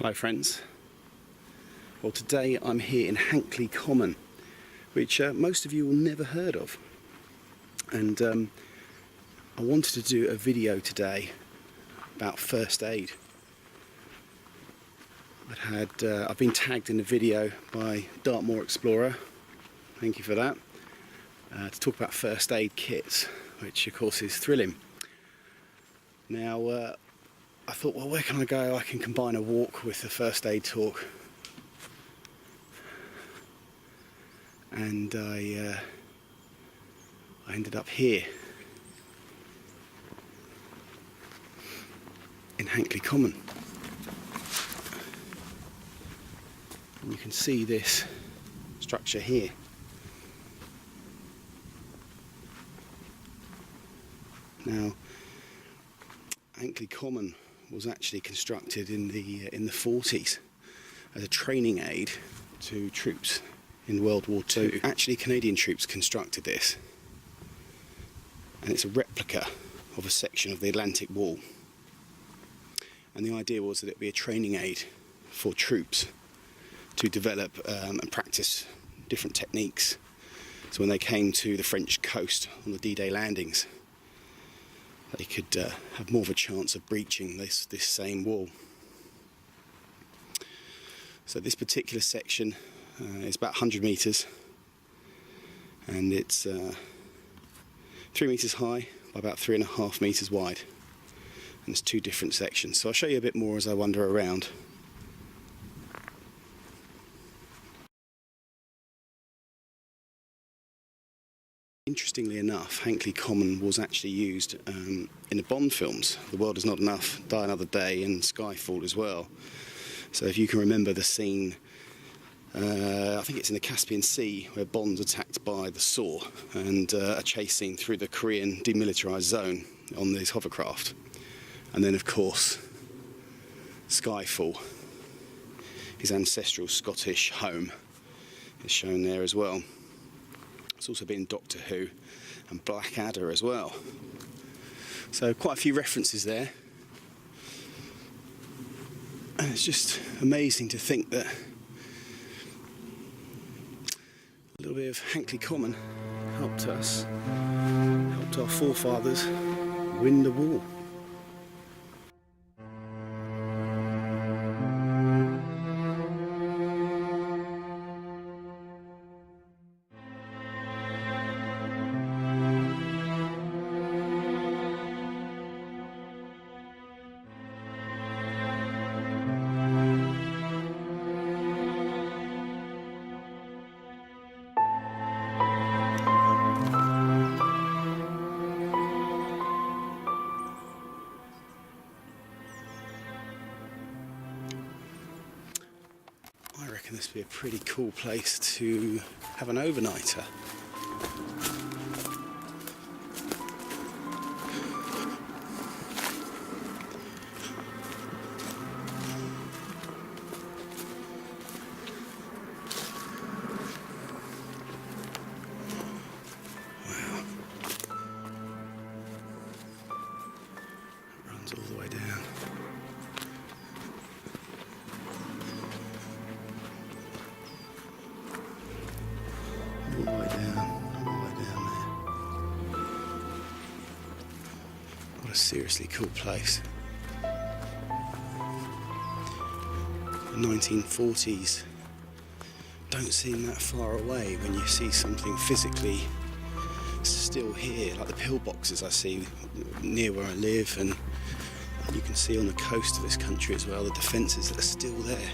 Hello friends. Well, today I'm here in Hankley Common, which most of you will never heard of, and I wanted to do a video about first aid. I've been tagged in a video by Dartmoor Explorer, thank you for that, to talk about first aid kits, which of course is thrilling. Now I thought, well, where can I go? I can combine a walk with a first aid talk. And I ended up here in Hankley Common. And you can see this structure here. Now, Hankley Common was actually constructed in the 40s as a training aid to troops in World War II. Actually, Canadian troops constructed this, and it's a replica of a section of the Atlantic Wall. And the idea was that it would be a training aid for troops to develop and practice different techniques. So when they came to the French coast on the D-Day landings, they could have more of a chance of breaching this same wall. So this particular section is about 100 metres, and it's 3 metres high by about 3.5 metres wide, and it's two different sections. So I'll show you a bit more as I wander around. Interestingly enough, Hankley Common was actually used in the Bond films, The World Is Not Enough, Die Another Day, and Skyfall as well. So if you can remember the scene, I think it's in the Caspian Sea, where Bond's attacked by the Saw, and a chase scene through the Korean demilitarised zone on this hovercraft. And then of course, Skyfall, his ancestral Scottish home, is shown there as well. It's also been in Doctor Who and Blackadder as well. So quite a few references there. And it's just amazing to think that a little bit of Hankley Common helped our forefathers win the war. I reckon this would be a pretty cool place to have an overnighter. Wow. It runs all the way down. All the way down there. What a seriously cool place. The 1940s don't seem that far away when you see something physically still here, like the pillboxes I see near where I live, and you can see on the coast of this country as well the defences that are still there.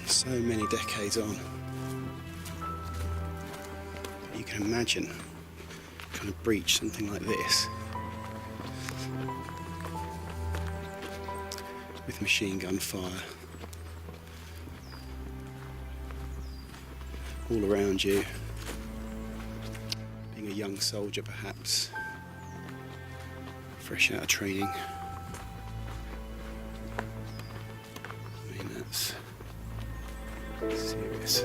So many decades on. You can imagine trying to breach something like this with machine gun fire all around you, being a young soldier perhaps, fresh out of training. I mean, that's serious.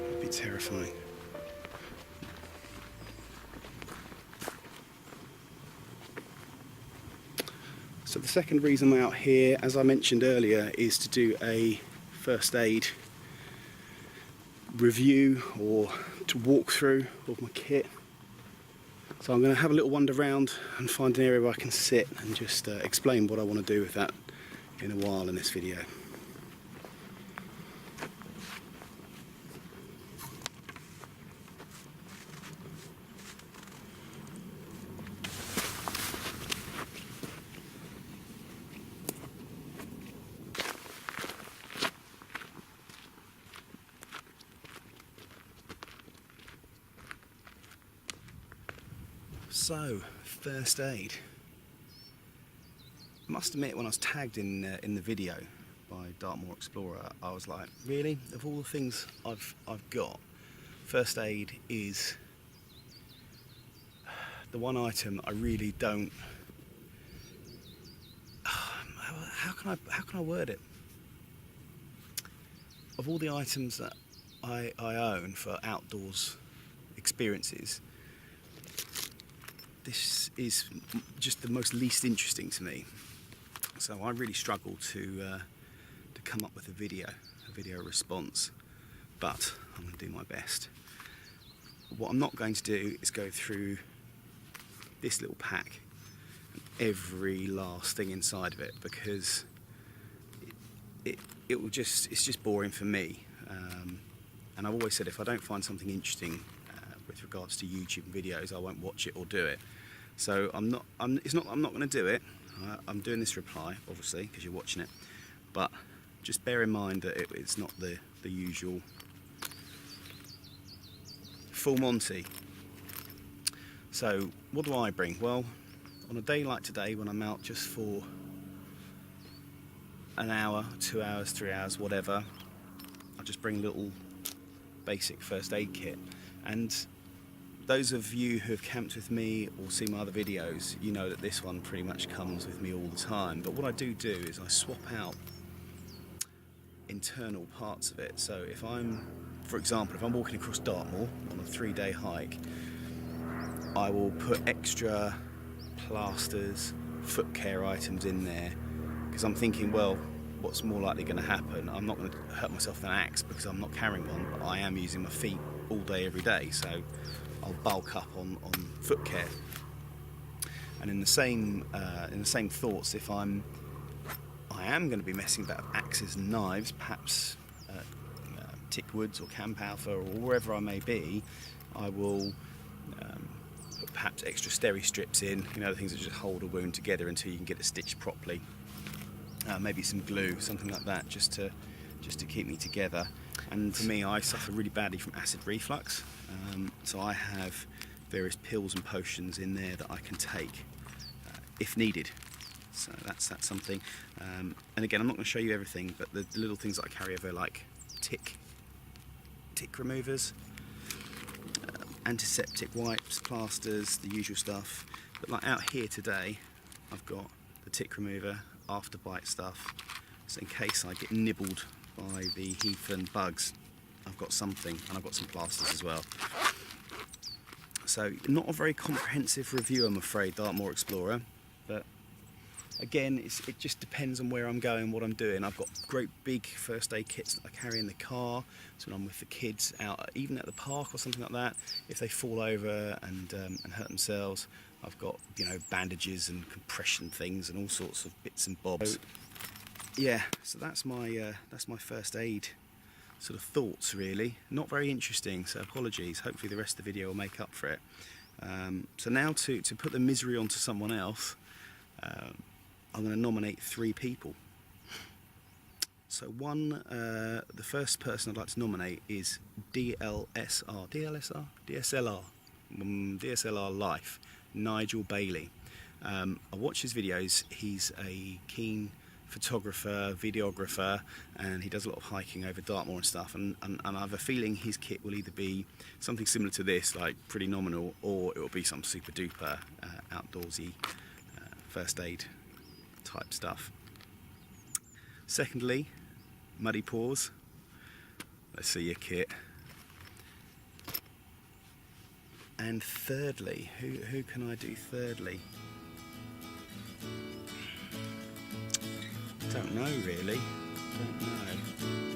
It'd be terrifying. So the second reason I'm out here, as I mentioned earlier, is to do a first aid review or to walk through of my kit. So I'm going to have a little wander around and find an area where I can sit and just explain what I want to do with that in a while in this video. So, first aid. I must admit, when I was tagged in the video by Dartmoor Explorer, I was like, really? Of all the things I've got, first aid is the one item I really don't. How can I word it? Of all the items that I own for outdoors experiences, this is just the most least interesting to me. So I really struggle to come up with a video response, but I'm going to do my best. What I'm not going to do is go through this little pack and every last thing inside of it, because it's just boring for me. And I've always said, if I don't find something interesting with regards to YouTube videos, I won't watch it or do it. So I'm not going to do it. I'm doing this reply, obviously, because you're watching it. But just bear in mind that it's not the usual full Monty. So what do I bring? Well, on a day like today, when I'm out just for an hour, 2 hours, 3 hours, whatever, I'll just bring a little basic first aid kit. And those of you who have camped with me or seen my other videos, you know that this one pretty much comes with me all the time. But what I do is I swap out internal parts of it. So if for example, if I'm walking across Dartmoor on a 3-day hike, I will put extra plasters, foot care items in there, because I'm thinking, well, what's more likely going to happen? I'm not going to hurt myself with an axe because I'm not carrying one, but I am using my feet all day, every day. So I'll bulk up on foot care. And in the same thoughts, if I am going to be messing about with axes and knives, perhaps tick woods or Camp Alpha or wherever I may be, I will put perhaps extra steri strips in, the things that just hold a wound together until you can get it stitched properly. Maybe some glue, something like that, just to keep me together. And for me, I suffer really badly from acid reflux, so I have various pills and potions in there that I can take if needed. So that's something. And again, I'm not going to show you everything, but the little things that I carry over, like tick removers, antiseptic wipes, plasters, the usual stuff. But like out here today, I've got the tick remover, after bite stuff, so in case I get nibbled by the heath and bugs, I've got something, and I've got some plasters as well. So not a very comprehensive review, I'm afraid, Dartmoor Explorer, but again, it just depends on where I'm going, what I'm doing. I've got great big first aid kits that I carry in the car, so when I'm with the kids out, even at the park or something like that, if they fall over and hurt themselves, I've got bandages and compression things and all sorts of bits and bobs. Yeah, so that's my first aid sort of thoughts, really. Not very interesting, so apologies. Hopefully the rest of the video will make up for it. So now to put the misery onto someone else, I'm going to nominate 3 people. So the first person I'd like to nominate is DSLR Life, Nigel Bailey. I watch his videos. He's a keen photographer, videographer, and he does a lot of hiking over Dartmoor and stuff, and I have a feeling his kit will either be something similar to this, like pretty nominal, or it will be some super duper outdoorsy first aid type stuff. Secondly, Muddy Paws. Let's see your kit. And thirdly, who can I do thirdly? Don't know really. Don't know.